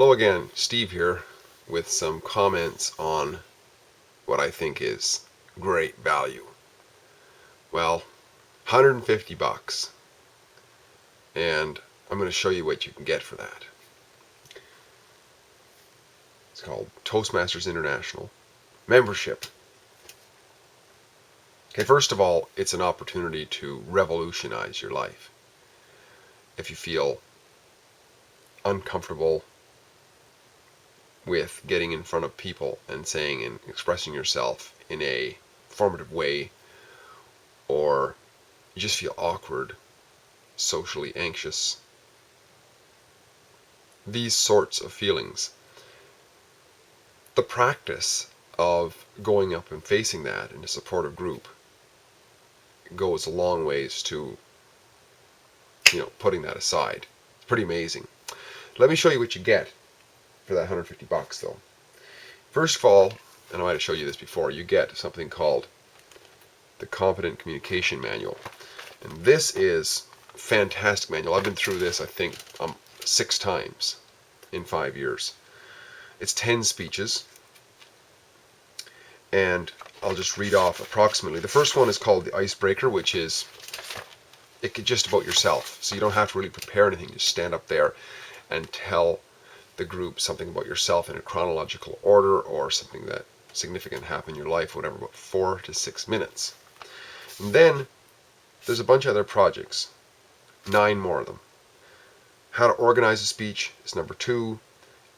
Hello again, Steve here with some comments on what I think is great value. Well, $150, and I'm going to show you what you can get for that. It's called Toastmasters International Membership. Okay, first of all, it's an opportunity to revolutionize your life. If you feel uncomfortable with getting in front of people and saying and expressing yourself in a formative way, or you just feel awkward, socially anxious, these sorts of feelings, the practice of going up and facing that in a supportive group goes a long ways to, putting that aside. It's pretty amazing. Let me show you what you get for that $150 though. First of all, and I might have showed you this before, you get something called the Confident Communication Manual. And this is a fantastic manual. I've been through this, I think, 6 times in 5 years. It's 10 speeches, and I'll just read off approximately. The first one is called the Icebreaker, which is just about yourself. So you don't have to really prepare anything. Just stand up there and tell the group something about yourself in a chronological order, or something that significant happened in your life, whatever, about 4 to 6 minutes. And then there's a bunch of other projects, 9 more of them. How to organize a speech is number 2.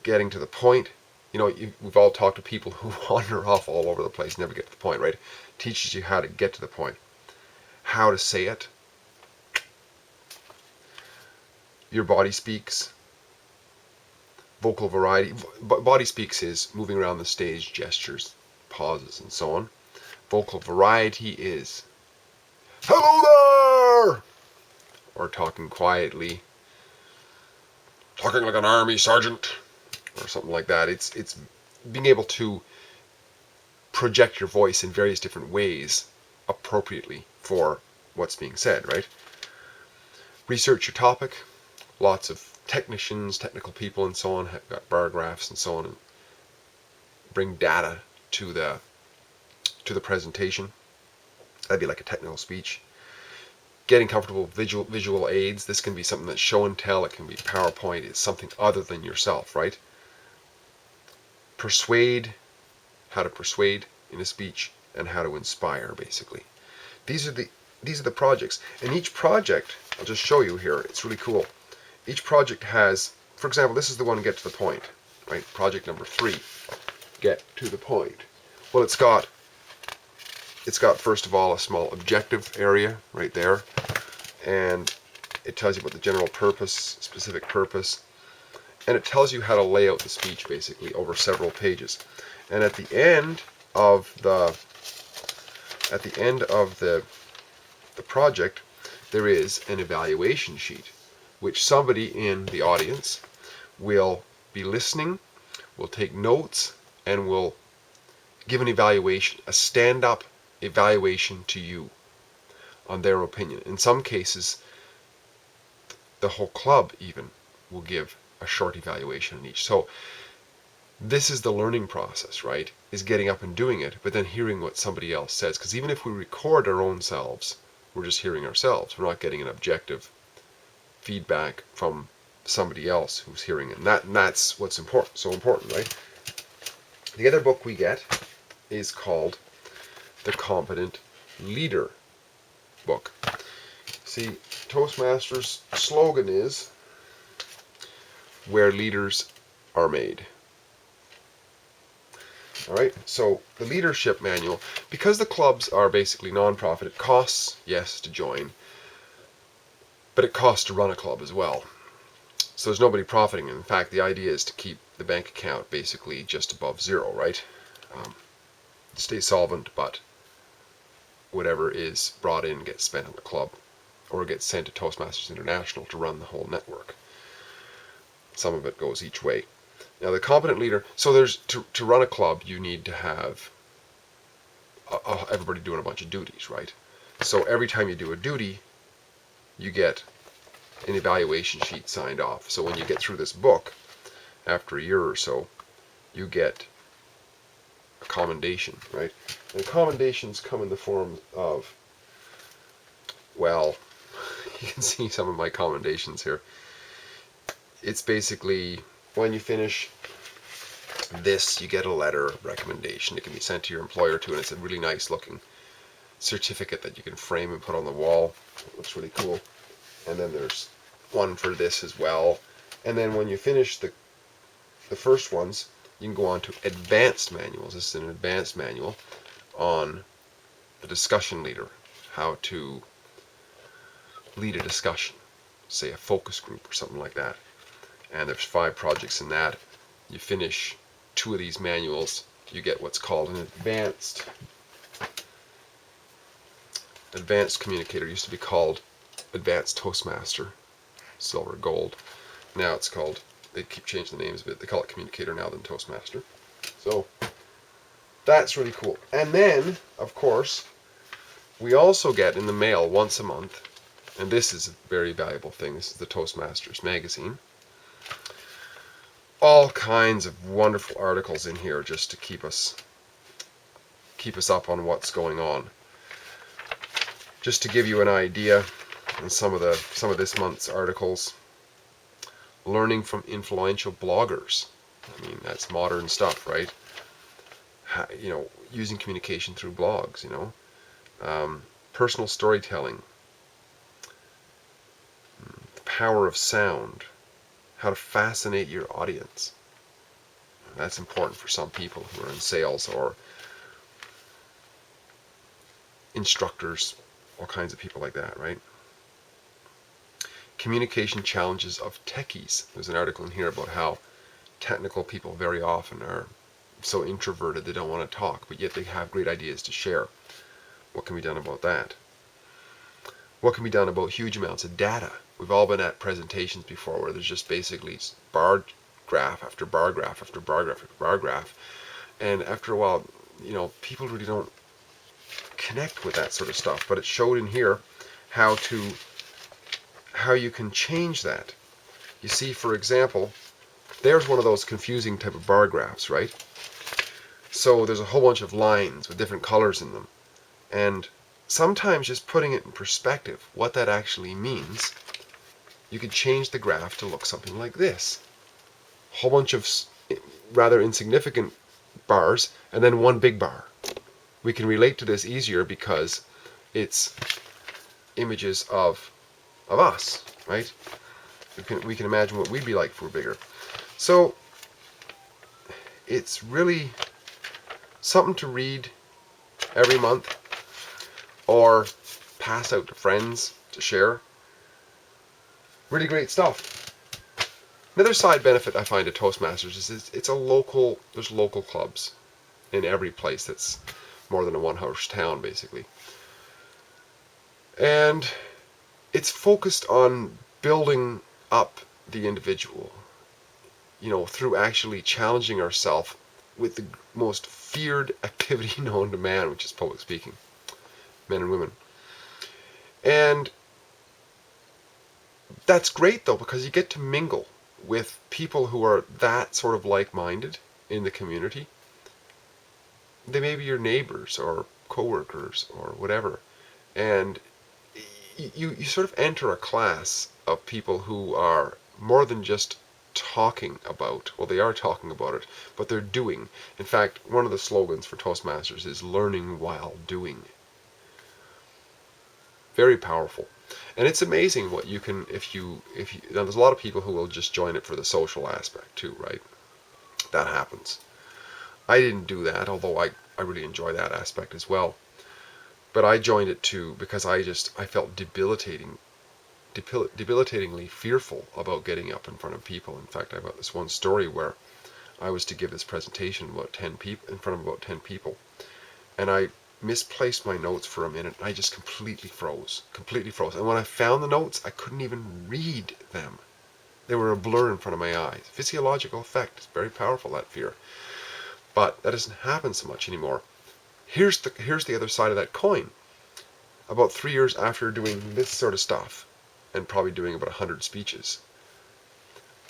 Getting to the point. We've all talked to people who wander off all over the place, never get to the point, right? It teaches you how to get to the point. How to say it. Your body speaks. Vocal variety. Body speaks is moving around the stage, gestures, pauses, and so on. Vocal variety is hello there, or talking quietly, talking like an army sergeant, or something like that. It's being able to project your voice in various different ways appropriately for what's being said, right? Research your topic. Lots of technical people and so on have got bar graphs and so on, and bring data to the presentation. That'd be like a technical speech. Getting comfortable with visual aids. This can be something that's show and tell. It can be PowerPoint. It's something other than yourself, right? Persuade. How to persuade in a speech, and how to inspire, basically. These are the projects. And each project, I'll just show you here. It's really cool. Each project has, for example, this is the one, get to the point, right? Project number 3, get to the point. Well, it's got first of all a small objective area right there, and it tells you about the general purpose, specific purpose, and it tells you how to lay out the speech basically over several pages. And at the end of the project, there is an evaluation sheet, which somebody in the audience will be listening, will take notes, and will give an evaluation, a stand-up evaluation to you on their opinion. In some cases, the whole club even will give a short evaluation on each. So this is the learning process, right? Is getting up and doing it, but then hearing what somebody else says. Because even if we record our own selves, we're just hearing ourselves. We're not getting an objective feedback from somebody else who's hearing it. And that's what's important. So important, right? The other book we get is called the Confident Leader book. See, Toastmasters' slogan is where leaders are made. All right, so the leadership manual, because the clubs are basically non-profit, it costs, yes, to join, but it costs to run a club as well. So there's nobody profiting. In fact, the idea is to keep the bank account basically just above zero, right? Stay solvent, but whatever is brought in gets spent on the club, or gets sent to Toastmasters International to run the whole network. Some of it goes each way. Now, the competent leader, so there's to run a club, you need to have everybody doing a bunch of duties, right? So every time you do a duty, you get an evaluation sheet signed off. So when you get through this book, after a year or so, you get a commendation, right? And commendations come in the form of, well, you can see some of my commendations here. It's basically when you finish this, you get a letter of recommendation. It can be sent to your employer too, and it's a really nice looking certificate that you can frame and put on the wall. It looks really cool. And then there's one for this as well. And then when you finish the first ones, you can go on to advanced manuals. This is an advanced manual on the discussion leader, how to lead a discussion, say a focus group or something like that. And there's 5 projects in that. You finish 2 of these manuals, you get what's called an advanced communicator. It used to be called advanced Toastmaster, silver, gold. Now it's called, they keep changing the names a bit, they call it communicator now than Toastmaster. So that's really cool. And then, of course, we also get in the mail once a month, and this is a very valuable thing, this is the Toastmasters magazine. All kinds of wonderful articles in here just to keep us up on what's going on. Just to give you an idea, in some of this month's articles, learning from influential bloggers. I mean, that's modern stuff, right? Using communication through blogs. Personal storytelling, the power of sound, how to fascinate your audience. That's important for some people who are in sales or instructors, all kinds of people like that, right? Communication challenges of techies. There's an article in here about how technical people very often are so introverted they don't want to talk, but yet they have great ideas to share. What can be done about that? What can be done about huge amounts of data? We've all been at presentations before where there's just basically bar graph after bar graph after bar graph after bar graph, and after a while, people really don't connect with that sort of stuff. But it showed in here how you can change that. You see, for example, there's one of those confusing type of bar graphs, right? So there's a whole bunch of lines with different colors in them, and sometimes just putting it in perspective, what that actually means, you could change the graph to look something like this. A whole bunch of rather insignificant bars, and then one big bar. We can relate to this easier because it's images of us, right? We can imagine what we'd be like if we're bigger. So it's really something to read every month or pass out to friends to share. Really great stuff. Another side benefit I find of Toastmasters is there's local clubs in every place that's more than a one-house town, basically. And it's focused on building up the individual, through actually challenging ourselves with the most feared activity known to man, which is public speaking, men and women. And that's great, though, because you get to mingle with people who are that sort of like-minded in the community. They may be your neighbors or coworkers or whatever. And you sort of enter a class of people who are more than just talking about, well, they are talking about it, but they're doing. In fact, one of the slogans for Toastmasters is learning while doing. Very powerful. And it's amazing what you can, now there's a lot of people who will just join it for the social aspect too, right? That happens. I didn't do that, although I really enjoy that aspect as well. But I joined it too because I felt debilitatingly fearful about getting up in front of people. In fact, I've got this one story where I was to give this presentation in front of about 10 people, and I misplaced my notes for a minute. I just completely froze. And when I found the notes, I couldn't even read them. They were a blur in front of my eyes. Physiological effect. It's very powerful, that fear. But that doesn't happen so much anymore. Here's the other side of that coin. About 3 years after doing this sort of stuff, and probably doing about 100 speeches,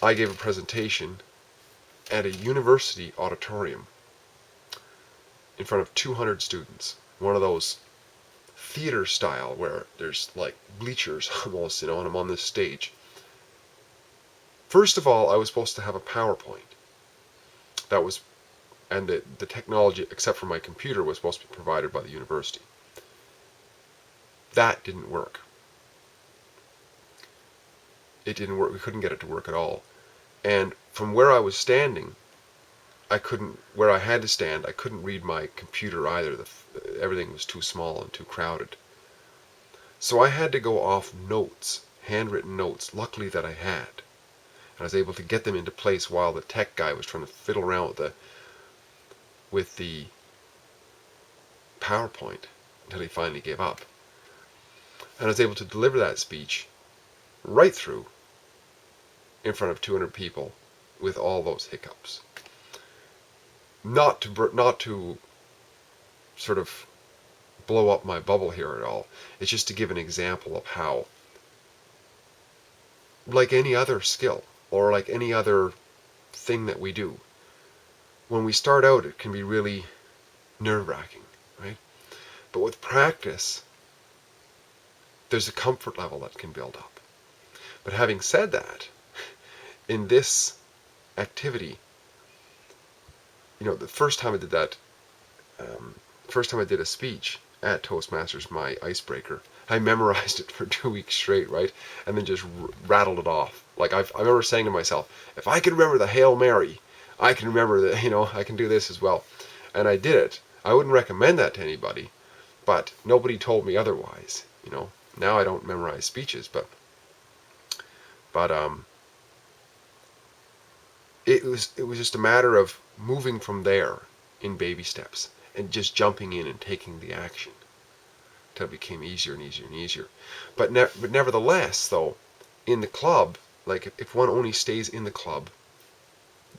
I gave a presentation at a university auditorium in front of 200 students. One of those theater style where there's like bleachers almost, and I'm on this stage. First of all, I was supposed to have a PowerPoint. That was, and the technology, except for my computer, was supposed to be provided by the university. That didn't work. It didn't work. We couldn't get it to work at all. And from where I was standing, where I had to stand, I couldn't read my computer either. Everything was too small and too crowded. So I had to go off notes, handwritten notes, luckily that I had. And I was able to get them into place while the tech guy was trying to fiddle around with the PowerPoint until he finally gave up. And I was able to deliver that speech right through in front of 200 people with all those hiccups. Not to sort of blow up my bubble here at all. It's just to give an example of how, like any other skill or like any other thing that we do, when we start out it can be really nerve-wracking, right? But with practice, there's a comfort level that can build up. But having said that, in this activity, the first time I did that, first time I did a speech at Toastmasters, my icebreaker, I memorized it for 2 weeks straight, right? And then just rattled it off. Like I remember saying to myself, if I can remember the Hail Mary, I can remember that, I can do this as well. And I did it. I wouldn't recommend that to anybody, but nobody told me otherwise, Now I don't memorize speeches, but it was just a matter of moving from there in baby steps and just jumping in and taking the action until it became easier and easier and easier. But nevertheless, though, in the club, like if one only stays in the club,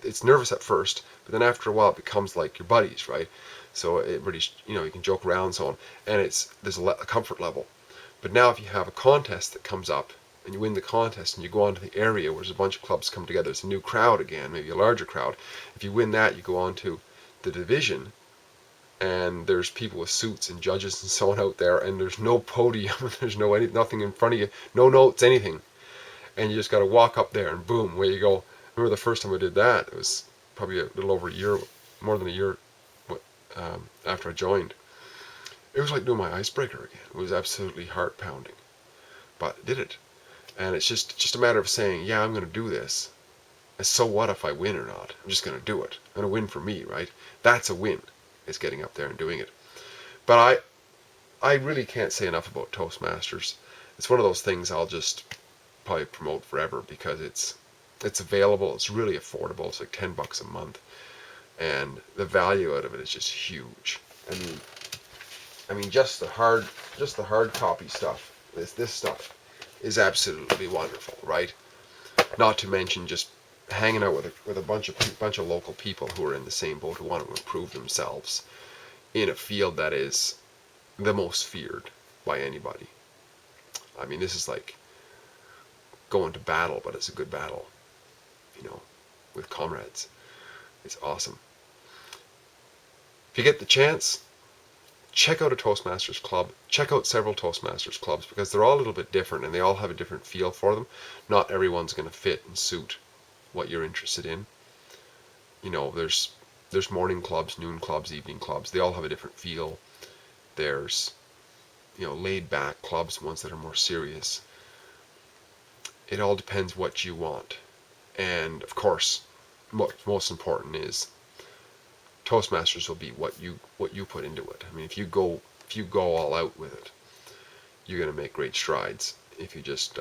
it's nervous at first, but then after a while it becomes like your buddies, right? So it really, you can joke around and so on, and there's a comfort level. But now if you have a contest that comes up and you win the contest and you go on to the area where there's a bunch of clubs come together, it's a new crowd again, maybe a larger crowd. If you win that, you go on to the division, and there's people with suits and judges and so on out there, and there's no podium, there's nothing in front of you, no notes, anything. And you just got to walk up there and boom, away you go. I remember the first time I did that, it was probably a little over a year, more than a year after I joined. It was like doing my icebreaker again. It was absolutely heart pounding, but I did it. And it's just a matter of saying, yeah, I'm going to do this. And so what if I win or not? I'm just going to do it. I'm going to win for me, right? That's a win, is getting up there and doing it. But I really can't say enough about Toastmasters. It's one of those things I'll just probably promote forever because it's available. It's really affordable. It's like $10 a month, and the value out of it is just huge. I mean, just the hard copy stuff. This stuff is absolutely wonderful, right? Not to mention just hanging out with a bunch of local people who are in the same boat, who want to improve themselves in a field that is the most feared by anybody. I mean, this is like going to battle, but it's a good battle, with comrades. It's awesome. If you get the chance, check out a Toastmasters club. Check out several Toastmasters clubs because they're all a little bit different and they all have a different feel for them. Not everyone's going to fit and suit what you're interested in. There's morning clubs, noon clubs, evening clubs. They all have a different feel. There's laid back clubs, ones that are more serious. It all depends what you want. And of course, most important is Toastmasters will be what you put into it. I mean, if you go all out with it, you're going to make great strides. If you just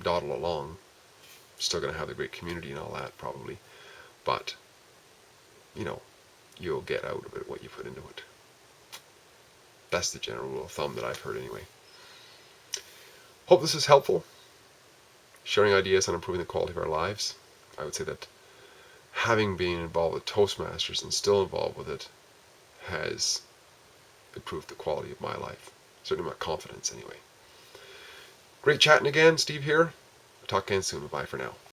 dawdle along, still going to have a great community and all that probably, but you'll get out of it what you put into it. That's the general rule of thumb that I've heard anyway. Hope this is helpful. Sharing ideas on improving the quality of our lives. I would say that having been involved with Toastmasters and still involved with it has improved the quality of my life. Certainly my confidence anyway. Great chatting again. Steve here. Talk again soon. Bye for now.